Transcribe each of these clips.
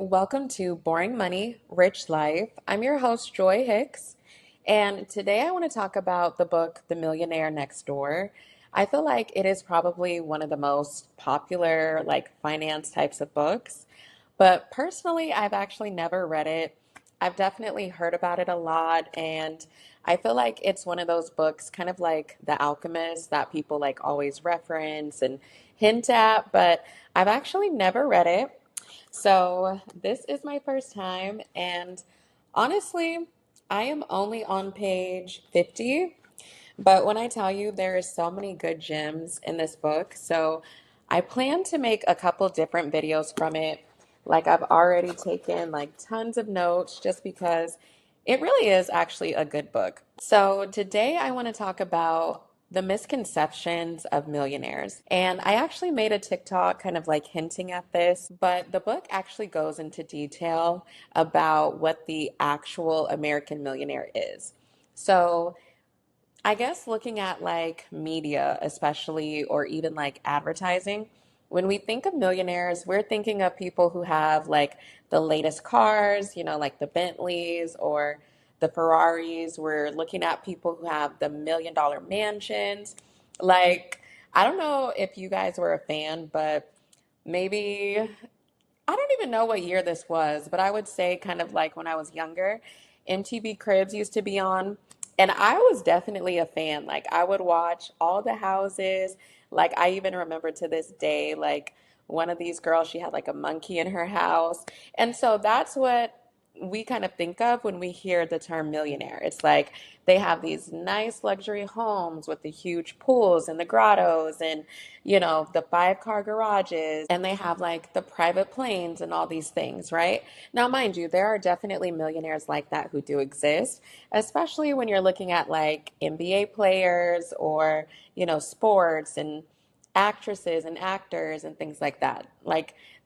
Welcome to Boring Money, Rich Life. I'm your host, Joy Hicks, and today I want to talk about the book, The Millionaire Next Door. I feel like it is probably one of the most popular, finance types of books, but personally, I've actually never read it. I've definitely heard about it a lot, and I feel like it's one of those books, kind of like The Alchemist, that people always reference and hint at, but I've actually never read it. So, this is my first time, and honestly, I am only on page 50. But when I tell you there is so many good gems in this book, so I plan to make a couple different videos from it. I've already taken tons of notes just because it really is actually a good book. So today I want to talk about the misconceptions of millionaires. And I actually made a TikTok kind of hinting at this, but the book actually goes into detail about what the actual American millionaire is. So I guess looking at media, especially, or even advertising, when we think of millionaires, we're thinking of people who have the latest cars, like the Bentleys or the Ferraris. We're looking at people who have the $1 million mansions. Like, I don't know if you guys were a fan, but maybe, I don't even know what year this was, but I would say kind of like when I was younger, MTV Cribs used to be on, and I was definitely a fan. I would watch all the houses. I even remember to this day, one of these girls, she had a monkey in her house. And so that's what we kind of think of when we hear the term millionaire. It's like they have these nice luxury homes with the huge pools and the grottos and the five-car garages, and they have the private planes and all these things, right? Now, mind you, there are definitely millionaires like that who do exist, especially when you're looking at NBA players or, sports and actresses and actors and things like that.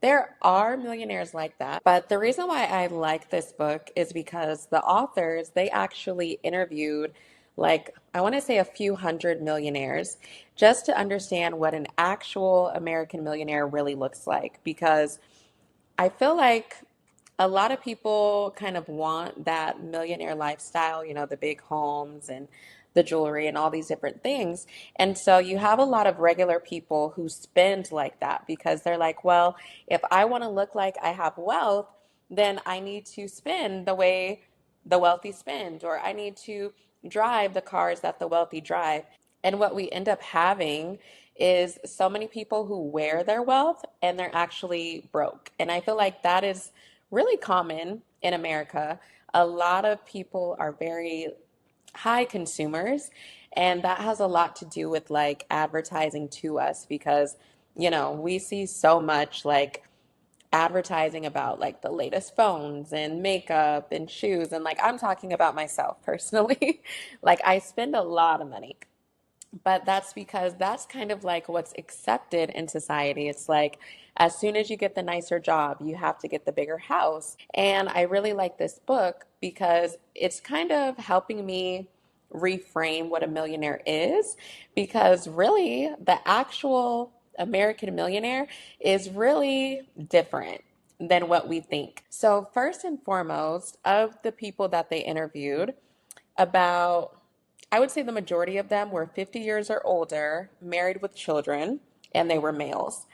There are millionaires like that. But the reason why I like this book is because the authors, they actually interviewed I want to say a few hundred millionaires just to understand what an actual American millionaire really looks like. Because I feel like a lot of people kind of want that millionaire lifestyle, the big homes and the jewelry and all these different things. And so you have a lot of regular people who spend like that because they're like, well, if I want to look like I have wealth, then I need to spend the way the wealthy spend, or I need to drive the cars that the wealthy drive. And what we end up having is so many people who wear their wealth and they're actually broke. And I feel like that is really common in America. A lot of people are very high consumers, and that has a lot to do with advertising to us because, we see so much advertising about the latest phones and makeup and shoes. And I'm talking about myself personally. I spend a lot of money, but that's because that's kind of what's accepted in society. It's as soon as you get the nicer job, you have to get the bigger house. And I really like this book because it's kind of helping me reframe what a millionaire is, because really the actual American millionaire is really different than what we think. So, first and foremost, of the people that they interviewed, about I would say the majority of them were 50 years or older, married with children, and they were males.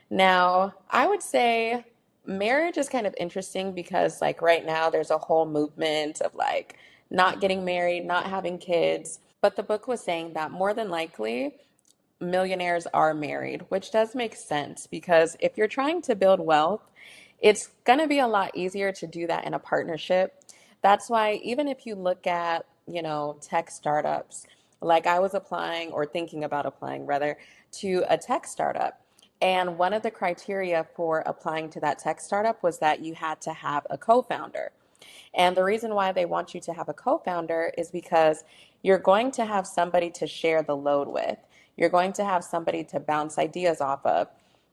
Now, I would say marriage is kind of interesting because, right now, there's a whole movement of not getting married, not having kids. But the book was saying that more than likely, millionaires are married, which does make sense because if you're trying to build wealth, it's going to be a lot easier to do that in a partnership. That's why even if you look at, tech startups, I was applying or thinking about applying rather to a tech startup. And one of the criteria for applying to that tech startup was that you had to have a co-founder. And the reason why they want you to have a co-founder is because you're going to have somebody to share the load with. You're going to have somebody to bounce ideas off of.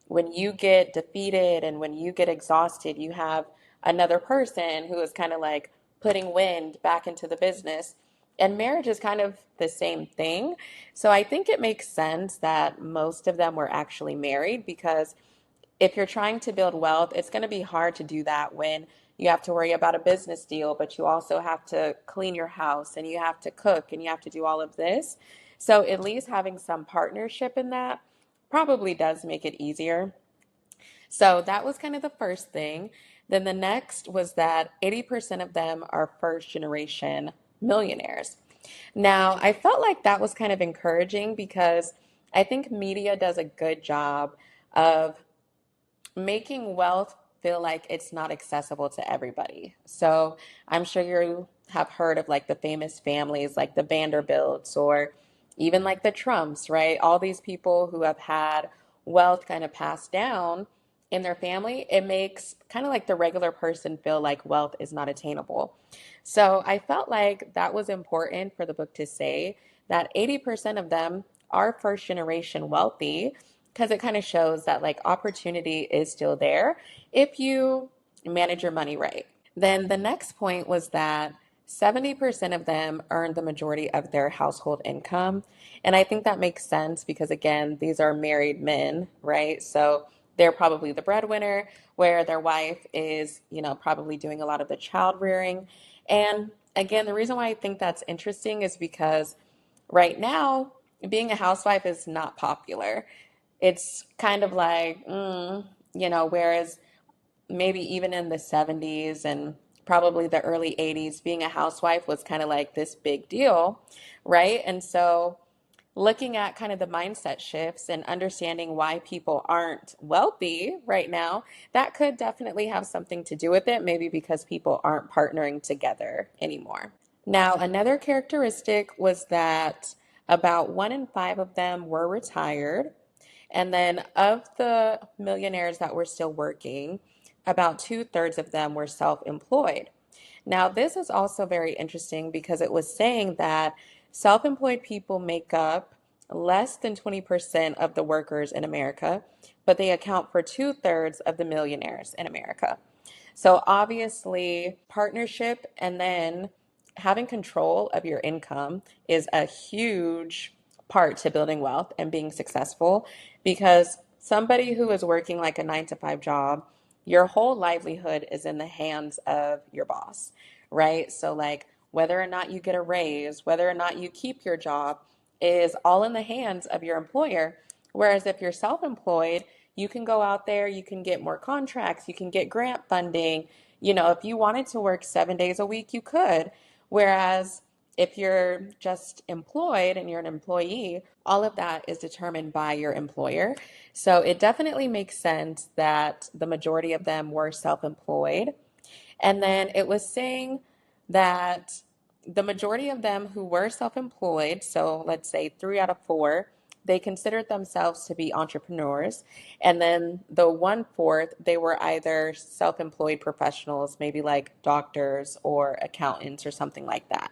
When you get defeated and when you get exhausted, you have another person who is kind of putting wind back into the business. And marriage is kind of the same thing. So I think it makes sense that most of them were actually married because if you're trying to build wealth, it's going to be hard to do that when you have to worry about a business deal, but you also have to clean your house and you have to cook and you have to do all of this. So at least having some partnership in that probably does make it easier. So that was kind of the first thing. Then the next was that 80% of them are first generation millionaires. Now, I felt like that was kind of encouraging because I think media does a good job of making wealth feel like it's not accessible to everybody. So I'm sure you have heard of like the famous families like the Vanderbilts or even like the Trumps, right? All these people who have had wealth kind of passed down in their family. It makes kind of like the regular person feel like wealth is not attainable. So I felt like that was important for the book to say that 80% of them are first generation wealthy because it kind of shows that like opportunity is still there if you manage your money right. Then the next point was that 70% of them earn the majority of their household income. And I think that makes sense because, again, these are married men, right? So they're probably the breadwinner, where their wife is, probably doing a lot of the child rearing. And again, the reason why I think that's interesting is because right now, being a housewife is not popular. It's kind of like, whereas maybe even in the 70s and probably the early 80s, being a housewife was kind of like this big deal, right? And so looking at kind of the mindset shifts and understanding why people aren't wealthy right now, that could definitely have something to do with it, maybe because people aren't partnering together anymore. Now, another characteristic was that about 1 in 5 of them were retired. And then of the millionaires that were still working, about 2/3 of them were self employed. Now, this is also very interesting because it was saying that self employed people make up less than 20% of the workers in America, but they account for 2/3 of the millionaires in America. So obviously, partnership and then having control of your income is a huge part to building wealth and being successful because somebody who is working like a 9 to 5 job, your whole livelihood is in the hands of your boss, right? So, like, whether or not you get a raise, whether or not you keep your job is all in the hands of your employer. Whereas if you're self employed, you can go out there, you can get more contracts, you can get grant funding. If you wanted to work 7 days a week, you could. Whereas if you're just employed and you're an employee, all of that is determined by your employer. So it definitely makes sense that the majority of them were self employed. And then it was saying that the majority of them who were self employed, so let's say 3 out of 4, they considered themselves to be entrepreneurs. And then the 1/4, they were either self employed professionals, maybe like doctors or accountants or something like that.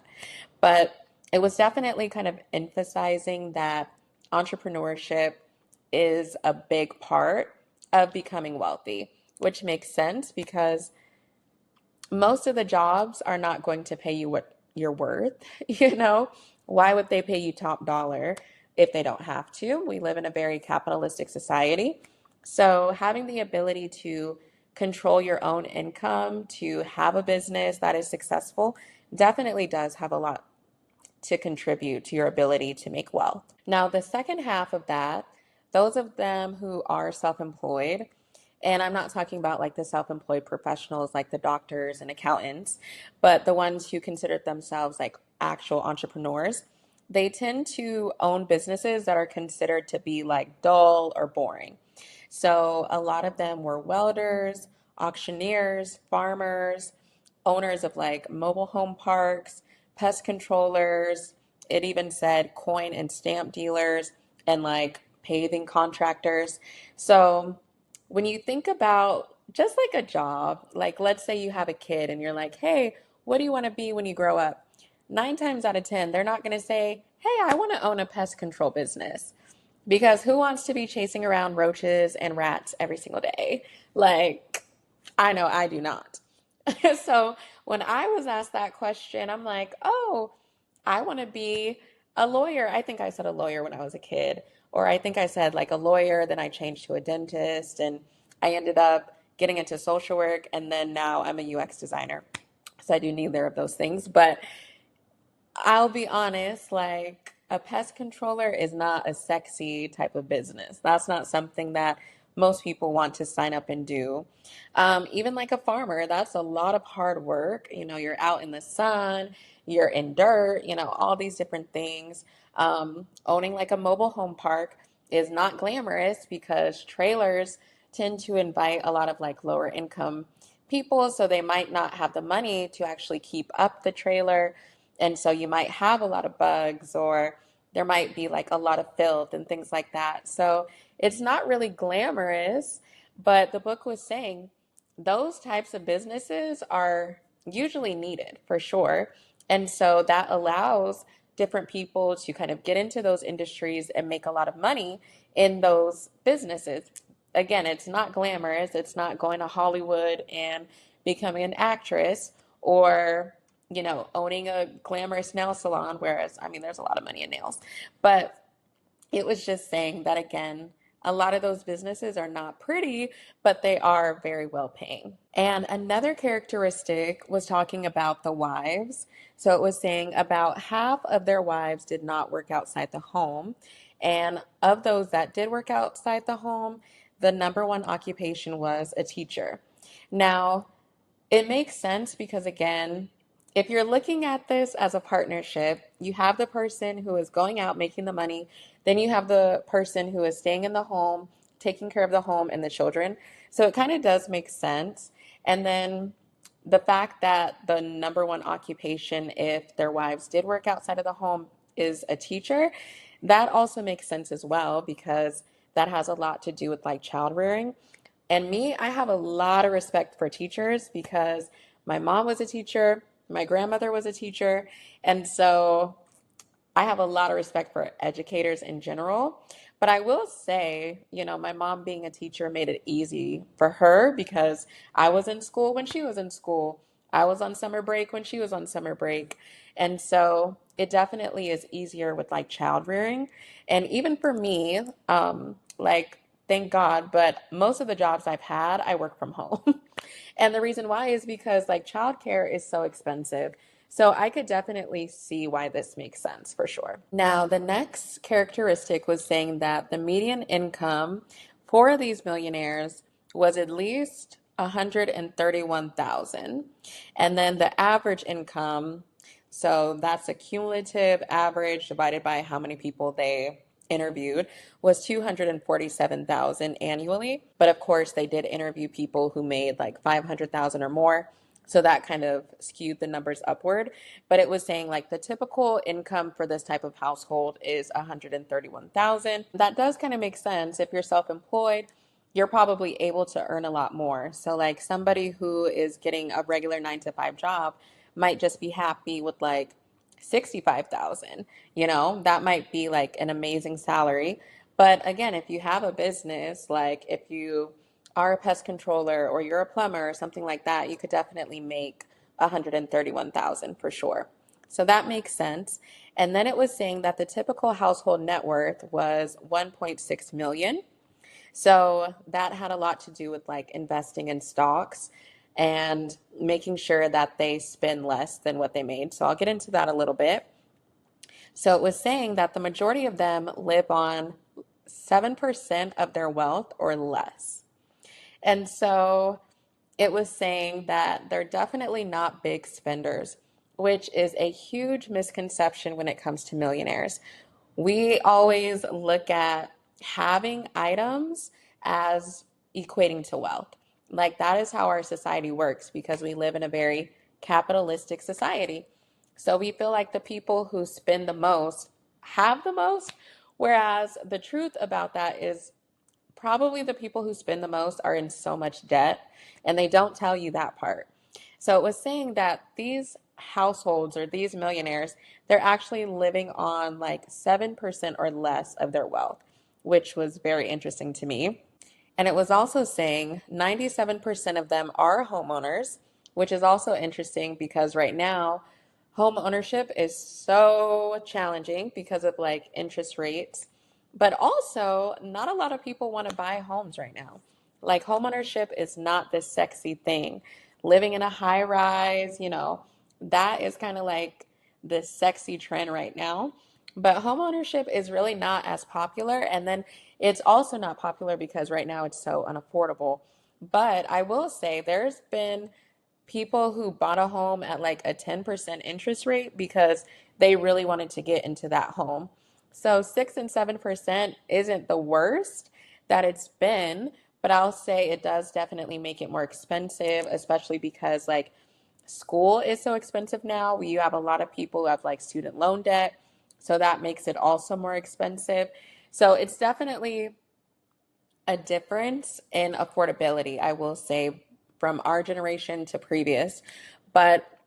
But it was definitely kind of emphasizing that entrepreneurship is a big part of becoming wealthy, which makes sense because most of the jobs are not going to pay you what you're worth, you know? Why would they pay you top dollar if they don't have to? We live in a very capitalistic society. So having the ability to control your own income, to have a business that is successful, definitely does have a lot to contribute to your ability to make wealth. Now, the second half of that, those of them who are self employed, and I'm not talking about like the self employed professionals like the doctors and accountants, but the ones who consider themselves like actual entrepreneurs, they tend to own businesses that are considered to be like dull or boring. So a lot of them were welders, auctioneers, farmers, owners of like mobile home parks, pest controllers. It even said coin and stamp dealers and like paving contractors. So when you think about just like a job, like let's say you have a kid and you're like, hey, what do you want to be when you grow up? 9 times out of 10, they're not going to say, hey, I want to own a pest control business. Because who wants to be chasing around roaches and rats every single day? Like, I know I do not. So when I was asked that question, I'm like, oh, I want to be a lawyer. I think I said a lawyer when I was a kid, or I think I said like a lawyer, then I changed to a dentist. And I ended up getting into social work, and then now I'm a UX designer. So I do neither of those things. But I'll be honest, like a pest controller is not a sexy type of business. That's not something that most people want to sign up and do. Even like a farmer, that's a lot of hard work. You know, you're out in the sun, you're in dirt, you know, all these different things. Owning like a mobile home park is not glamorous because trailers tend to invite a lot of like lower income people, so they might not have the money to actually keep up the trailer, and so you might have a lot of bugs, or there might be like a lot of filth and things like that. So it's not really glamorous, but the book was saying those types of businesses are usually needed for sure. And so that allows different people to kind of get into those industries and make a lot of money in those businesses. Again, it's not glamorous. It's not going to Hollywood and becoming an actress, or owning a glamorous nail salon, whereas, I mean, there's a lot of money in nails. But it was just saying that, again, a lot of those businesses are not pretty, but they are very well paying. And another characteristic was talking about the wives. So it was saying about half of their wives did not work outside the home. And of those that did work outside the home, the number one occupation was a teacher. Now, it makes sense because, again, if you're looking at this as a partnership, you have the person who is going out making the money, then you have the person who is staying in the home, taking care of the home and the children. So it kind of does make sense. And then the fact that the number one occupation, if their wives did work outside of the home, is a teacher, that also makes sense as well, because that has a lot to do with like child rearing. And me, I have a lot of respect for teachers because my mom was a teacher, my grandmother was a teacher, and so I have a lot of respect for educators in general. But I will say, my mom being a teacher made it easy for her because I was in school when she was in school. I was on summer break when she was on summer break. And so it definitely is easier with like child rearing. And even for me, like, thank God, but most of the jobs I've had, I work from home. And the reason why is because like childcare is so expensive. So I could definitely see why this makes sense for sure. Now, the next characteristic was saying that the median income for these millionaires was at least 131,000. And then the average income, so that's a cumulative average divided by how many people they interviewed, was 247,000 annually. But of course, they did interview people who made like 500,000 or more. So that kind of skewed the numbers upward. But it was saying like the typical income for this type of household is 131,000. That does kind of make sense. If you're self-employed, you're probably able to earn a lot more. So like somebody who is getting a regular 9 to 5 job might just be happy with like 65,000. That might be like an amazing salary. But again, if you have a business, like if you are a pest controller or you're a plumber or something like that, you could definitely make 131,000 for sure. So that makes sense. And then it was saying that the typical household net worth was 1.6 million. So that had a lot to do with like investing in stocks and making sure that they spend less than what they made. So I'll get into that a little bit. So it was saying that the majority of them live on 7% of their wealth or less. And so it was saying that they're definitely not big spenders, which is a huge misconception when it comes to millionaires. We always look at having items as equating to wealth. Like that is how our society works because we live in a very capitalistic society. So we feel like the people who spend the most have the most, whereas the truth about that is probably the people who spend the most are in so much debt, and they don't tell you that part. So it was saying that these households or these millionaires, they're actually living on like 7% or less of their wealth, which was very interesting to me. And it was also saying 97% of them are homeowners, which is also interesting because right now, home ownership is so challenging because of like interest rates. But also, not a lot of people want to buy homes right now. Like homeownership is not this sexy thing. Living in a high rise, that is kind of like the sexy trend right now. But homeownership is really not as popular. And then it's also not popular because right now it's so unaffordable. But I will say there's been people who bought a home at like a 10% interest rate because they really wanted to get into that home. So 6 and 7% isn't the worst that it's been, but I'll say it does definitely make it more expensive, especially because like school is so expensive now. You have a lot of people who have like student loan debt, so that makes it also more expensive. So it's definitely a difference in affordability, I will say, from our generation to previous. But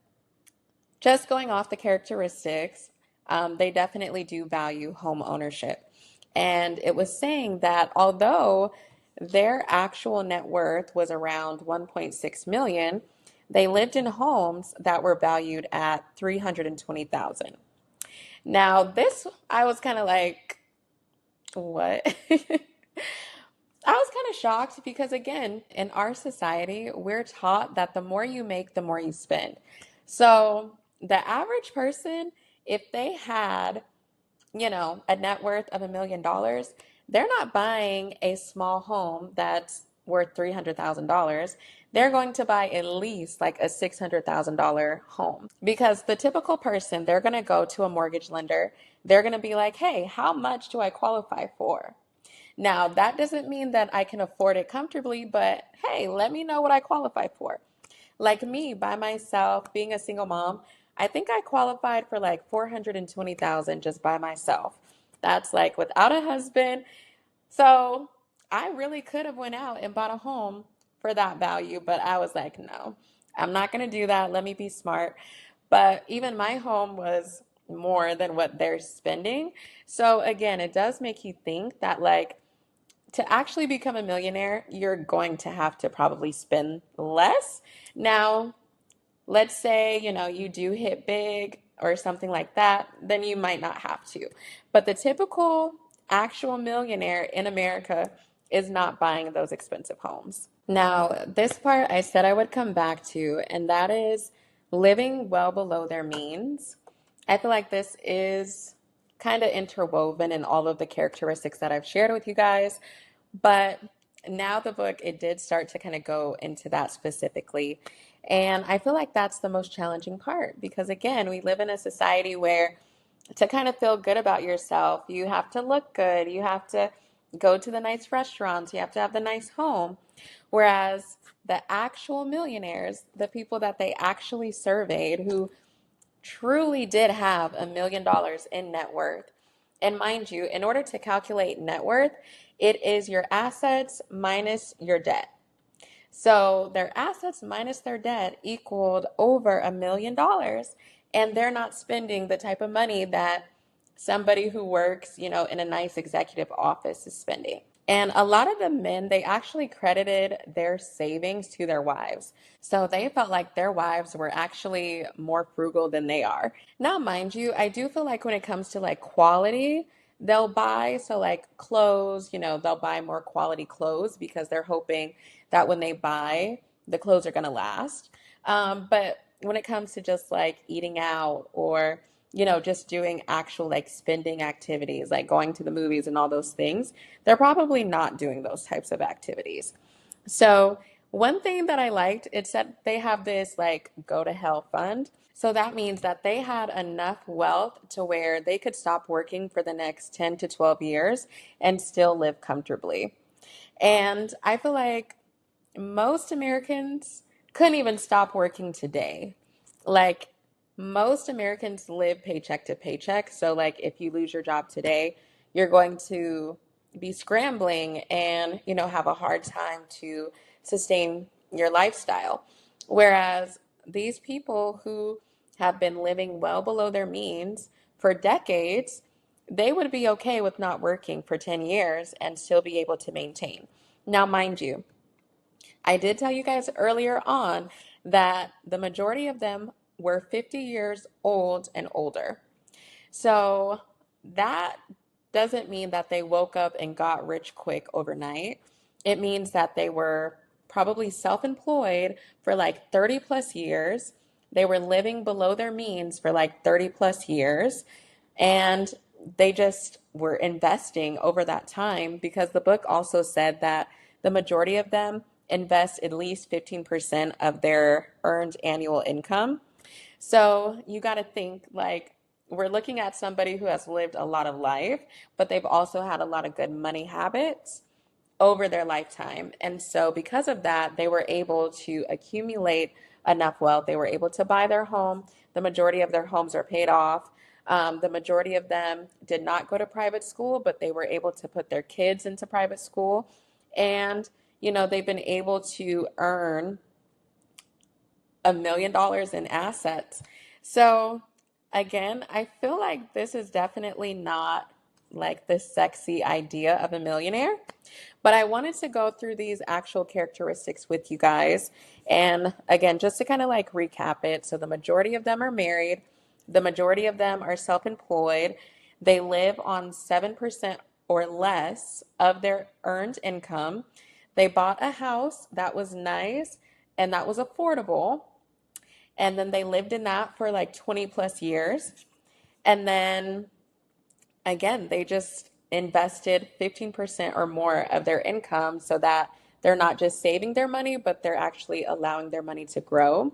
just going off the characteristics, they definitely do value home ownership. And it was saying that although their actual net worth was around 1.6 million, they lived in homes that were valued at 320,000. Now, this I was kind of like, what? I was kind of shocked because, again, in our society, we're taught that the more you make, the more you spend. So, the average person, if they had, a net worth of $1 million, they're not buying a small home that's worth $300,000. They're going to buy at least like a $600,000 home because the typical person, they're going to go to a mortgage lender. They're going to be like, hey, how much do I qualify for? Now, that doesn't mean that I can afford it comfortably, but hey, let me know what I qualify for. Like me by myself, being a single mom, I think I qualified for like 420,000 just by myself. That's like without a husband. So, I really could have went out and bought a home for that value, but I was like, no. I'm not going to do that. Let me be smart. But even my home was more than what they're spending. So again, it does make you think that like to actually become a millionaire, you're going to have to probably spend less. Now, let's say, you do hit big or something like that, then you might not have to. But the typical actual millionaire in America is not buying those expensive homes. Now, this part I said I would come back to, and that is living well below their means. I feel like this is kind of interwoven in all of the characteristics that I've shared with you guys. But now the book, it did start to kind of go into that specifically. And I feel like that's the most challenging part because, again, we live in a society where to kind of feel good about yourself, you have to look good, you have to go to the nice restaurants, you have to have the nice home. Whereas the actual millionaires, the people that they actually surveyed who truly did have $1 million in net worth. And mind you, in order to calculate net worth, it is your assets minus your debt. So their assets minus their debt equaled over $1 million, and they're not spending the type of money that somebody who works, in a nice executive office is spending. And a lot of the men, they actually credited their savings to their wives. So they felt like their wives were actually more frugal than they are. Now, mind you, I do feel like when it comes to like quality, they'll buy, so like clothes, they'll buy more quality clothes because they're hoping that when they buy, the clothes are going to last. But when it comes to just like eating out or just doing actual like spending activities, like going to the movies and all those things, they're probably not doing those types of activities. So, one thing that I liked, it's that they have this like go to hell fund. So that means that they had enough wealth to where they could stop working for the next 10 to 12 years and still live comfortably. And I feel like most Americans couldn't even stop working today. Like most Americans live paycheck to paycheck. So like if you lose your job today, you're going to be scrambling and, have a hard time to sustain your lifestyle. Whereas these people who have been living well below their means for decades, they would be okay with not working for 10 years and still be able to maintain. Now, mind you, I did tell you guys earlier on that the majority of them were 50 years old and older. So that doesn't mean that they woke up and got rich quick overnight. it means that they were probably self-employed for like 30 plus years. They were living below their means for like 30 plus years. And they just were investing over that time because the book also said that the majority of them invest at least 15% of their earned annual income. So you got to think like we're looking at somebody who has lived a lot of life, but they've also had a lot of good money habits over their lifetime. And so, because of that, they were able to accumulate enough wealth. They were able to buy their home. The majority of their homes are paid off. The majority of them did not go to private school, but they were able to put their kids into private school. And, they've been able to earn $1 million in assets. So, again, I feel like this is definitely not like the sexy idea of a millionaire, but I wanted to go through these actual characteristics with you guys. And again, just to kind of like recap it. So, the majority of them are married, the majority of them are self employed, they live on 7% or less of their earned income. They bought a house that was nice and that was affordable, and then they lived in that for like 20 plus years. And then again, they just invested 15% or more of their income so that they're not just saving their money, but they're actually allowing their money to grow.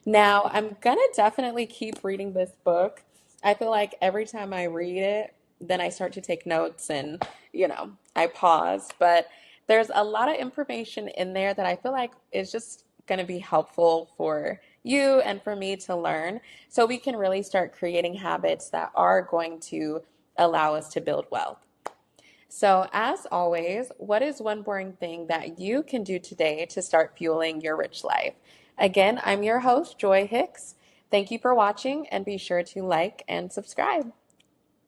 Now, I'm gonna definitely keep reading this book. I feel like every time I read it, then I start to take notes and, I pause. But there's a lot of information in there that I feel like is just gonna be helpful for you and for me to learn so we can really start creating habits that are going to allow us to build wealth. So, as always, what is one boring thing that you can do today to start fueling your rich life? Again, I'm your host, Joy Hicks. Thank you for watching and be sure to like and subscribe.